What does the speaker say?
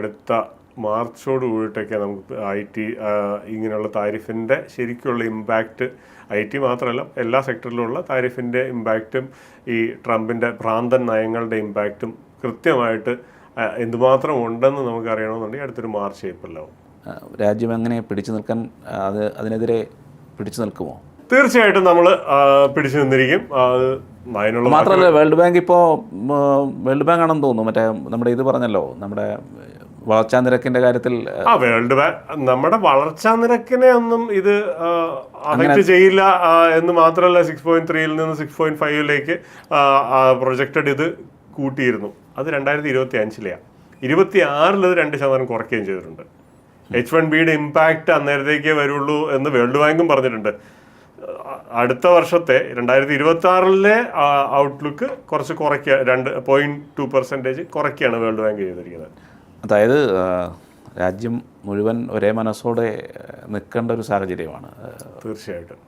അടുത്ത മാർച്ചോട് കൂടിയിട്ടൊക്കെ നമുക്ക് IT ഇങ്ങനെയുള്ള താരിഫിൻ്റെ ശരിക്കുള്ള ഇമ്പാക്റ്റ് IT മാത്രമല്ല എല്ലാ സെക്ടറിലുള്ള താരിഫിൻ്റെ ഇമ്പാക്റ്റും ഈ ട്രംപിൻ്റെ ഭ്രാന്തൻ നയങ്ങളുടെ ഇമ്പാക്റ്റും കൃത്യമായിട്ട് എന്തുമാത്രം ഉണ്ടെന്ന് നമുക്ക് അറിയണമെന്നുണ്ടെങ്കിൽ അടുത്തൊരു മാർച്ച് ഏപ്രിലാവും. രാജ്യം എങ്ങനെ പിടിച്ചു നിൽക്കാൻ അതിനെതിരെ പിടിച്ചു നിൽക്കുമോ? തീർച്ചയായിട്ടും നമ്മൾ പിടിച്ചു നിന്നിരിക്കും. അതിനുള്ള മാത്രമല്ല വേൾഡ് ബാങ്ക് ഇപ്പോൾ വേൾഡ് ബാങ്ക് ആണെന്ന് തോന്നുന്നു മറ്റേ നമ്മുടെ ഇത് പറഞ്ഞല്ലോ നമ്മുടെ വളർച്ചാ നിരക്കിൻ്റെ കാര്യത്തിൽ. വേൾഡ് ബാങ്ക് നമ്മുടെ വളർച്ചാ നിരക്കിനെ ഒന്നും ഇത് അഫക്റ്റ് ചെയ്യില്ല എന്ന് മാത്രമല്ല 6.3 നിന്ന് 6.5 പ്രൊജക്റ്റഡ് ഇത് കൂട്ടിയിരുന്നു. അത് 2025 26 2% കുറയ്ക്കുകയും ചെയ്തിട്ടുണ്ട്. H1Bയുടെ ഇമ്പാക്റ്റ് അന്നേരത്തേക്കേ വരുള്ളൂ എന്ന് വേൾഡ് ബാങ്കും പറഞ്ഞിട്ടുണ്ട്. അടുത്ത വർഷത്തെ 2026 ഔട്ട്ലുക്ക് കുറച്ച് കുറയ്ക്കുക 2.2% കുറയ്ക്കുകയാണ് വേൾഡ് ബാങ്ക് ചെയ്തിരിക്കുന്നത്. അതായത് രാജ്യം മുഴുവൻ ഒരേ മനസ്സോടെ നിൽക്കേണ്ട ഒരു സാഹചര്യമാണ്. തീർച്ചയായിട്ടും.